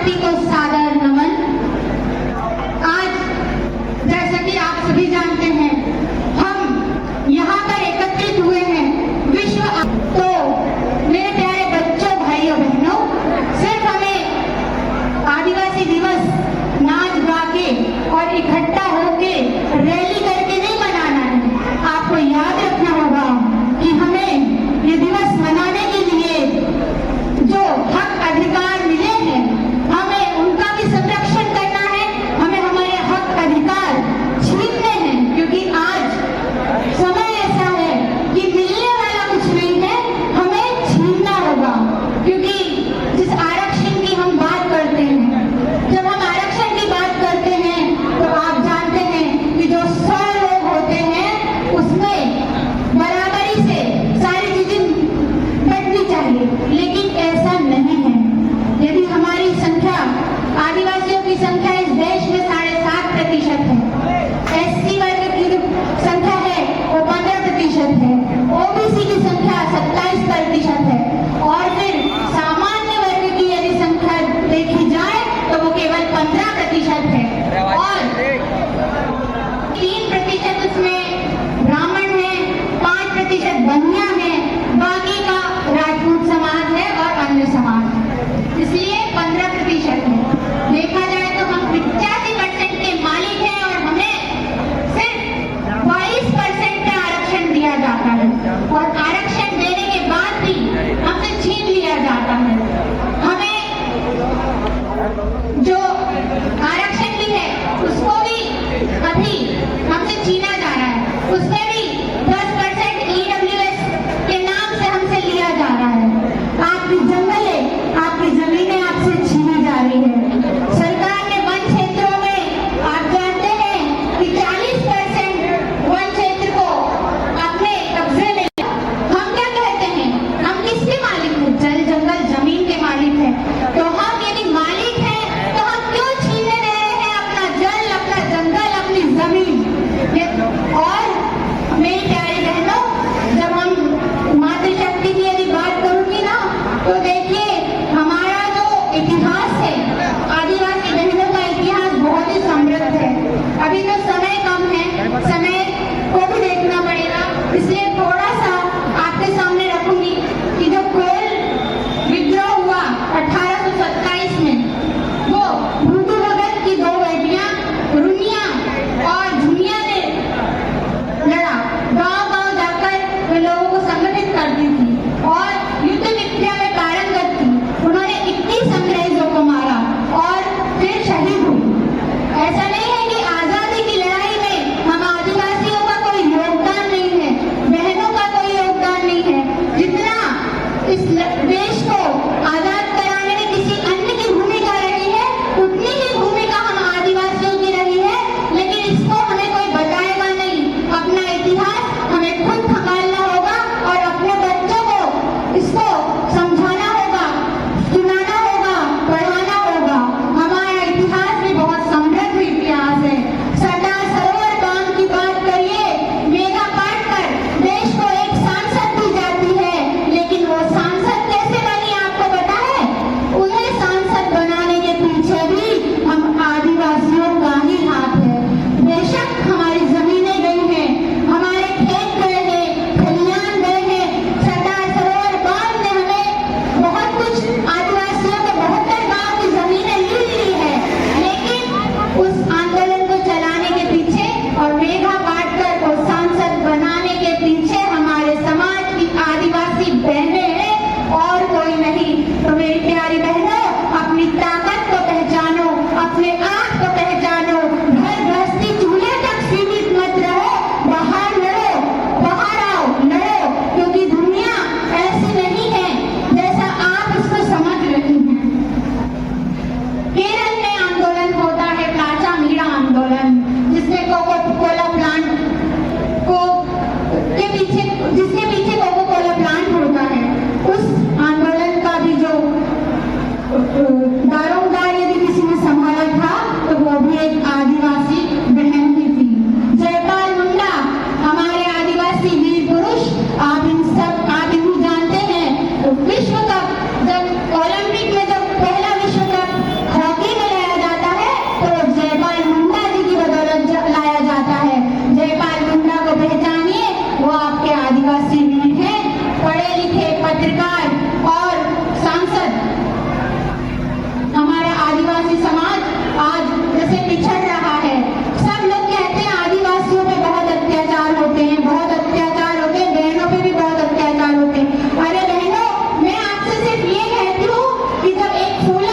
शक्ति को सादर नमन। आज जैसा कि आप सभी जानते हैं, हम यहाँ पर एकत्रित हुए हैं विश्व। तो मेरे प्यारे बच्चों, भाइयों बहनों, सिर्फ हमें आदिवासी दिवस नाच गा के और इकट्ठा होके रैली करके नहीं मनाना है। आपको याद रखना होगा कि हमें ये दिवस मनाने के लिए जो हक अधिकार मिले हैं, हमें उनका भी संरक्षण करना है। हमें हमारे हक अधिकार छीनने हैं, क्योंकि आज समय ऐसा है कि मिलने वाला कुछ नहीं है, हमें छीनना होगा। क्योंकि जिस आरक्षण की हम बात करते हैं, जब हम आरक्षण की बात करते हैं तो आप जानते हैं कि जो 100 लोग होते हैं उसमें बराबरी से सारी चीजें बढ़नी चाहिए, लेकिन ऐसा नहीं है। यदि हमारी संख्या, आदिवासियों की संख्या इस देश में 7.5% है, एससी वर्ग की जो संख्या है वो 15% है, ओबीसी की संख्या 27% है, और फिर सामान्य वर्ग की यदि संख्या देखी जाए तो वो केवल 15% है, और 3% उसमें ब्राह्मण है, 5% बनिया है, बाकी का राजपूत समाज है और अन्य समाज है, इसलिए 15% है। देखा जाए तो हम 85% के मालिक हैं और हमें सिर्फ 22% का आरक्षण दिया जाता है, और आरक्षण देने के बाद भी हमसे छीन लिया जाता है। हमें जो आरक्षण भी है उसको भी अभी हमसे छीना जा रहा है, उसमें भी 10% EWS के नाम से हमसे लिया जा रहा है। आपकी जंगलें, आपकी जमीनें आपसे छीनी जा रही है। सरकार ने वन क्षेत्रों में, आप जानते हैं कि 40% वन क्षेत्र को अपने कब्जे में। हम क्या कहते हैं, हम किसके मालिक हैं? जल जंगल जमीन के मालिक हैं। तो हम यदि मालिक हैं तो हम क्यों छीनने दे रहे हैं अपना जल, अपना जंगल, अपनी जमीन? और मेरी प्यारी बहनों, जब हम मातृशक्ति की यदि बात करूंगी ना, तो देखिए हमारा जो इतिहास है, आदिवासी बहनों का इतिहास बहुत ही समृद्ध है। अभी तो समय कम है, समय को भी देखना पड़ेगा, इसलिए थोड़ा सा आपके सामने रखूंगी कि जो कोल विद्रोह हुआ 1827 में, वो भूतू भगत की 2 बेटियां रुनिया और झुनिया ने लड़ा। गांव-गांव जाकर वे लोगों को संगठित करती थी और युद्ध विद्या में पारंगत थी। उन्होंने 21 अंग्रेजों को मारा और फिर शहीद हुई। ऐसा नहीं है कि आजादी की लड़ाई में हम आदिवासियों का कोई योगदान नहीं है, बहनों का कोई योगदान नहीं है। जितना इस देश को आजाद कराने में किसी अन्य की भूमिका रही है, उतनी ही भूमिका हम आदिवासियों की रही है, लेकिन इसको हमें कोई बताएगा नहीं। अपना इतिहास हमें खुद संभालना होगा और अपने बच्चों को इसको समझाना होगा, सुनाना होगा, पढ़ाना होगा। हमारा इतिहास भी बहुत समृद्ध इतिहास है। सरदार सरोवर बांध की बात करिए, मेगा पाटकर देश को एक सांसद दी जाती है, लेकिन वो सांसद कैसे बनी आपको पता है? उन्हें सांसद बनाने के पीछे भी हम आदिवासियों का ही हाथ है। बेशक हमारी जमीनें गई हैं, हमारे खेत गए हैं, खलिहान गए हैं। सरदार सरोवर बांध ने हमें बहुत कुछ, आदिवासियों के 72 गांव की जमीनें ली है, लेकिन उस आंदोलन को चलाने के पीछे और मेघा पाटकर को सांसद बनाने के पीछे हमारे समाज की आदिवासी बहनें हैं और कोई नहीं। तो मेरी प्यारी बहनों, अपनी ताकत को पहचानो, अपने आप को पहचानो। घर गृहस्थी चूल्हे तक सीमित मत रहो, बाहर लड़ो, बाहर आओ, लड़ो, क्योंकि दुनिया ऐसी नहीं है जैसा आप इसको समझ रही हैं। केरल में आंदोलन होता है प्लाचा मीरा आंदोलन, जिसमें कोका-कोला प्लांट को के पीछे, जिसके पीछे कोका-कोला प्लांट होता है, उस आंदोलन का भी जो दारोमदार यदि किसी ने संभाला था तो वो भी एक आदिवासी बहन ही थी। जयपाल मुंडा हमारे आदिवासी वीर पुरुष। आप इन्हें जानते हैं। विश्व कप, जब ओलंपिक में जब पहला विश्व कप फूल